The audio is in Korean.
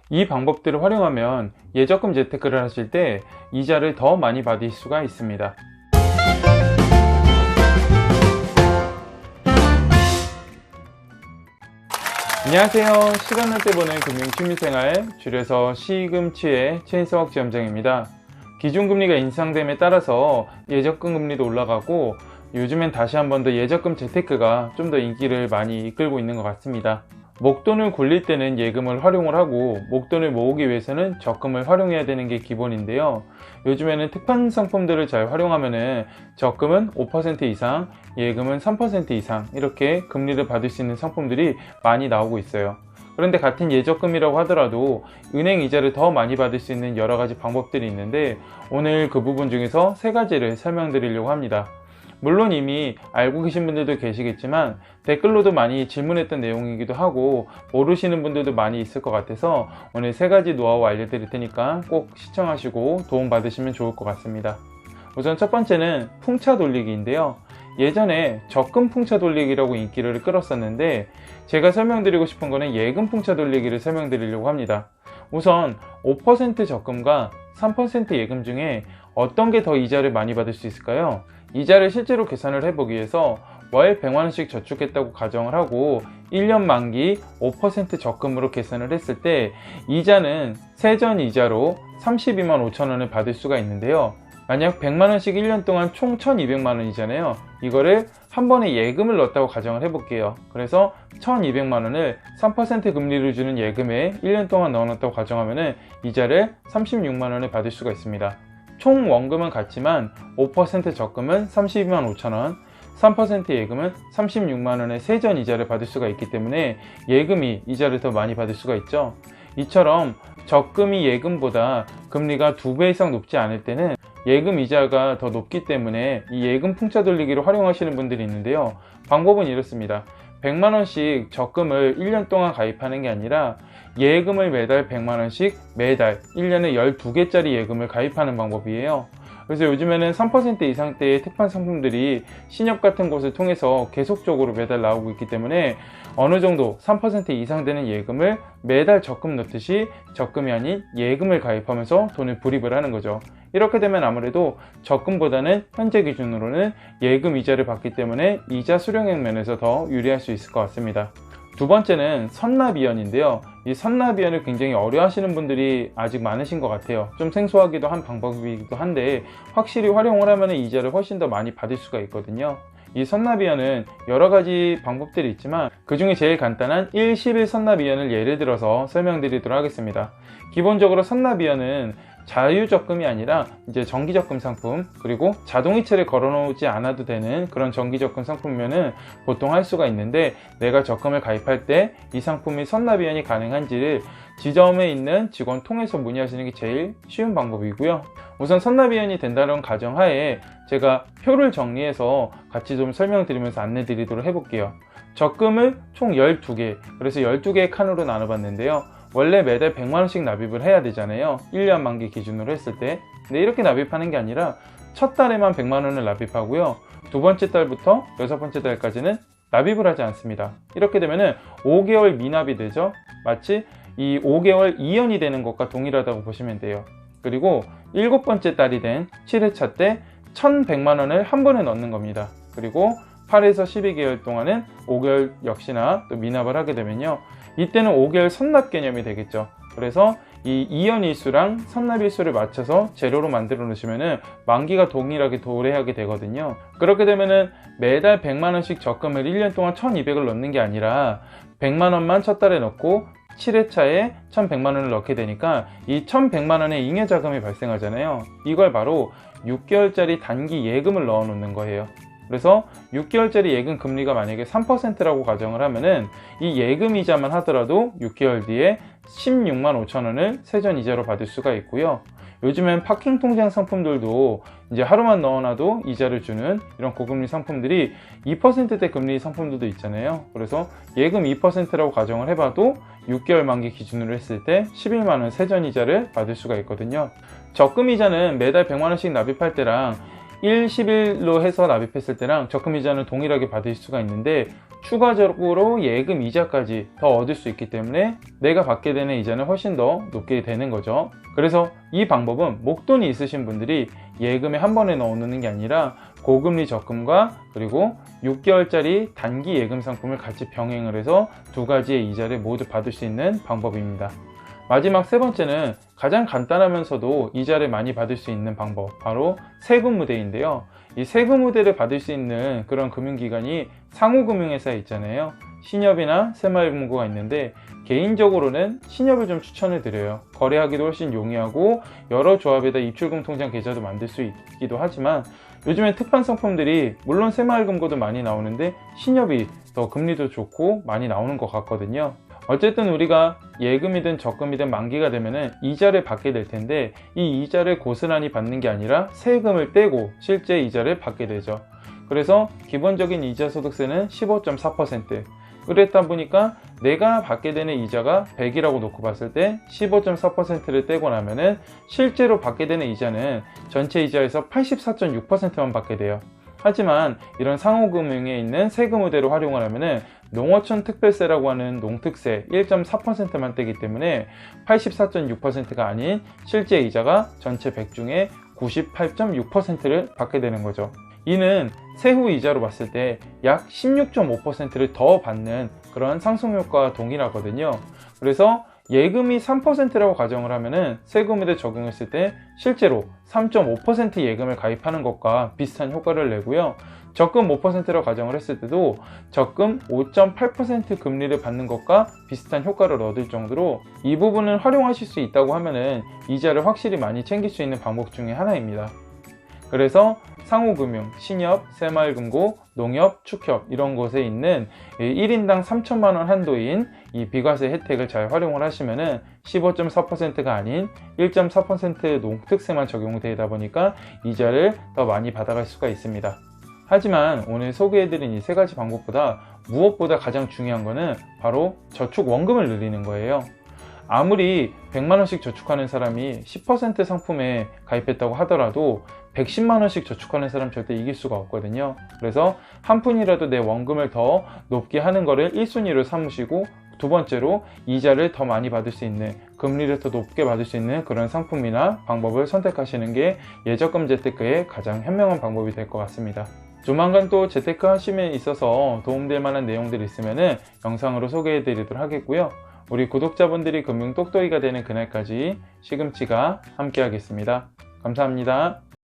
이 방법들을 활용하면 예적금 재테크를 하실 때 이자를 더 많이 받을 수가 있습니다. 안녕하세요. 시간 날 때 보는 금융 취미생활, 줄여서 시금치의 최인석 지점장입니다. 기준금리가 인상됨에 따라서 예적금 금리도 올라가고 요즘엔 다시 한 번 더 예적금 재테크가 좀 더 인기를 많이 이끌고 있는 것 같습니다. 목돈을 굴릴 때는 예금을 활용을 하고 목돈을 모으기 위해서는 적금을 활용해야 되는 게 기본인데요. 요즘에는 특판 상품들을 잘 활용하면 적금은 5% 이상, 예금은 3% 이상 이렇게 금리를 받을 수 있는 상품들이 많이 나오고 있어요. 그런데 같은 예적금이라고 하더라도 은행 이자를 더 많이 받을 수 있는 여러 가지 방법들이 있는데 오늘 그 부분 중에서 세 가지를 설명드리려고 합니다. 물론 이미 알고 계신 분들도 계시겠지만 댓글로도 많이 질문했던 내용이기도 하고 모르시는 분들도 많이 있을 것 같아서 오늘 세 가지 노하우 알려드릴 테니까 꼭 시청하시고 도움 받으시면 좋을 것 같습니다. 우선 첫 번째는 풍차 돌리기인데요. 예전에 적금 풍차 돌리기라고 인기를 끌었었는데 제가 설명드리고 싶은 거는 예금 풍차 돌리기를 설명드리려고 합니다. 우선 5% 적금과 3% 예금 중에 어떤 게 더 이자를 많이 받을 수 있을까요? 이자를 실제로 계산을 해보기 위해서 월 100만원씩 저축했다고 가정을 하고 1년 만기 5% 적금으로 계산을 했을 때 이자는 세전 이자로 32만 5천원을 받을 수가 있는데요. 만약 100만원씩 1년 동안 총 1200만원이잖아요. 이거를 한 번에 예금을 넣었다고 가정을 해볼게요. 그래서 1200만원을 3% 금리를 주는 예금에 1년 동안 넣어놨다고 가정하면 이자를 36만원을 받을 수가 있습니다. 총 원금은 같지만 5% 적금은 32만 5천원, 3% 예금은 36만원의 세전 이자를 받을 수가 있기 때문에 예금이 이자를 더 많이 받을 수가 있죠. 이처럼 적금이 예금보다 금리가 2배 이상 높지 않을 때는 예금 이자가 더 높기 때문에 이 예금 풍차 돌리기를 활용하시는 분들이 있는데요. 방법은 이렇습니다. 100만원씩 적금을 1년 동안 가입하는 게 아니라 예금을 매달 100만원씩 매달 1년에 12개짜리 예금을 가입하는 방법이에요. 그래서 요즘에는 3% 이상대의 특판 상품들이 신협 같은 곳을 통해서 계속적으로 매달 나오고 있기 때문에 어느 정도 3% 이상 되는 예금을 매달 적금 넣듯이 적금이 아닌 예금을 가입하면서 돈을 불입을 하는 거죠. 이렇게 되면 아무래도 적금보다는 현재 기준으로는 예금 이자를 받기 때문에 이자 수령액 면에서 더 유리할 수 있을 것 같습니다. 두 번째는 선납이연인데요. 이 선납이연을 굉장히 어려워하시는 분들이 아직 많으신 것 같아요. 좀 생소하기도 한 방법이기도 한데 확실히 활용을 하면 이자를 훨씬 더 많이 받을 수가 있거든요. 이 선납이연은 여러 가지 방법들이 있지만 그 중에 제일 간단한 1-11 선납이연을 예를 들어서 설명드리도록 하겠습니다. 기본적으로 선납이연은 자유적금이 아니라 이제 정기적금 상품, 그리고 자동이체를 걸어 놓지 않아도 되는 그런 정기적금 상품이면은 보통 할 수가 있는데 내가 적금을 가입할 때 이 상품이 선납이연이 가능한지를 지점에 있는 직원 통해서 문의하시는 게 제일 쉬운 방법이고요. 우선 선납이연이 된다는 가정하에 제가 표를 정리해서 같이 좀 설명드리면서 안내 드리도록 해볼게요. 적금을 총 12개, 그래서 12개의 칸으로 나눠봤는데요. 원래 매달 100만원씩 납입을 해야 되잖아요. 1년 만기 기준으로 했을 때. 근데 이렇게 납입하는 게 아니라 첫 달에만 100만원을 납입하고요. 두 번째 달부터 여섯 번째 달까지는 납입을 하지 않습니다. 이렇게 되면은 5개월 미납이 되죠. 마치 이 5개월 2연이 되는 것과 동일하다고 보시면 돼요. 그리고 일곱 번째 달이 된 7회차 때 1100만원을 한 번에 넣는 겁니다. 그리고 8에서 12개월 동안은 5개월 역시나 또 미납을 하게 되면요. 이때는 5개월 선납 개념이 되겠죠. 그래서 이 2연 일수랑 선납 일수를 맞춰서 재료로 만들어 놓으시면은 만기가 동일하게 도래하게 되거든요. 그렇게 되면은 매달 100만원씩 적금을 1년 동안 1200을 넣는 게 아니라 100만원만 첫 달에 넣고 7회차에 1100만원을 넣게 되니까 이 1100만원의 잉여자금이 발생하잖아요. 이걸 바로 6개월짜리 단기 예금을 넣어 놓는 거예요. 그래서 6개월짜리 예금 금리가 만약에 3%라고 가정을 하면은 이 예금 이자만 하더라도 6개월 뒤에 16만 5천원을 세전 이자로 받을 수가 있고요. 요즘엔 파킹 통장 상품들도 이제 하루만 넣어놔도 이자를 주는 이런 고금리 상품들이 2%대 금리 상품들도 있잖아요. 그래서 예금 2%라고 가정을 해봐도 6개월 만기 기준으로 했을 때 11만원 세전 이자를 받을 수가 있거든요. 적금 이자는 매달 100만원씩 납입할 때랑 일시불로 해서 납입했을 때랑 적금이자는 동일하게 받을 수가 있는데 추가적으로 예금 이자까지 더 얻을 수 있기 때문에 내가 받게 되는 이자는 훨씬 더 높게 되는 거죠. 그래서 이 방법은 목돈이 있으신 분들이 예금에 한 번에 넣어놓는 게 아니라 고금리 적금과 그리고 6개월짜리 단기 예금 상품을 같이 병행을 해서 두 가지의 이자를 모두 받을 수 있는 방법입니다. 마지막 세 번째는 가장 간단하면서도 이자를 많이 받을 수 있는 방법, 바로 세금우대인데요. 이 세금우대를 받을 수 있는 그런 금융기관이 상호금융회사에 있잖아요. 신협이나 새마을금고가 있는데 개인적으로는 신협을 좀 추천을 드려요. 거래하기도 훨씬 용이하고 여러 조합에다 입출금 통장 계좌도 만들 수 있기도 하지만 요즘엔 특판 상품들이 물론 새마을금고도 많이 나오는데 신협이 더 금리도 좋고 많이 나오는 것 같거든요. 어쨌든 우리가 예금이든 적금이든 만기가 되면은 이자를 받게 될 텐데 이 이자를 고스란히 받는 게 아니라 세금을 떼고 실제 이자를 받게 되죠. 그래서 기본적인 이자 소득세는 15.4%. 그랬다 보니까 내가 받게 되는 이자가 100이라고 놓고 봤을 때 15.4%를 떼고 나면은 실제로 받게 되는 이자는 전체 이자에서 84.6%만 받게 돼요. 하지만 이런 상호금융에 있는 세금우대를 활용을 하면은 농어촌 특별세라고 하는 농특세 1.4%만 떼기 때문에 84.6%가 아닌 실제 이자가 전체 100 중에 98.6%를 받게 되는 거죠. 이는 세후 이자로 봤을 때 약 16.5%를 더 받는 그런 상승효과와 동일하거든요. 그래서 예금이 3%라고 가정을 하면은 세금우대 적용했을 때 실제로 3.5% 예금을 가입하는 것과 비슷한 효과를 내고요. 적금 5%라고 가정을 했을 때도 적금 5.8% 금리를 받는 것과 비슷한 효과를 얻을 정도로 이 부분을 활용하실 수 있다고 하면은 이자를 확실히 많이 챙길 수 있는 방법 중에 하나입니다. 그래서 상호금융, 신협, 새마을금고, 농협, 축협 이런 곳에 있는 1인당 3천만원 한도인 이 비과세 혜택을 잘 활용을 하시면은 15.4%가 아닌 1.4% 농특세만 적용되다 보니까 이자를 더 많이 받아갈 수가 있습니다. 하지만 오늘 소개해드린 이 세 가지 방법보다 무엇보다 가장 중요한 거는 바로 저축 원금을 늘리는 거예요. 아무리 100만원씩 저축하는 사람이 10% 상품에 가입했다고 하더라도 110만원씩 저축하는 사람 절대 이길 수가 없거든요. 그래서 한 푼이라도 내 원금을 더 높게 하는 거를 1순위로 삼으시고 두 번째로 이자를 더 많이 받을 수 있는, 금리를 더 높게 받을 수 있는 그런 상품이나 방법을 선택하시는 게 예적금 재테크의 가장 현명한 방법이 될 것 같습니다. 조만간 또 재테크 하심에 있어서 도움될 만한 내용들이 있으면 영상으로 소개해 드리도록 하겠고요. 우리 구독자분들이 금융 똑똑이가 되는 그날까지 시금치가 함께 하겠습니다. 감사합니다.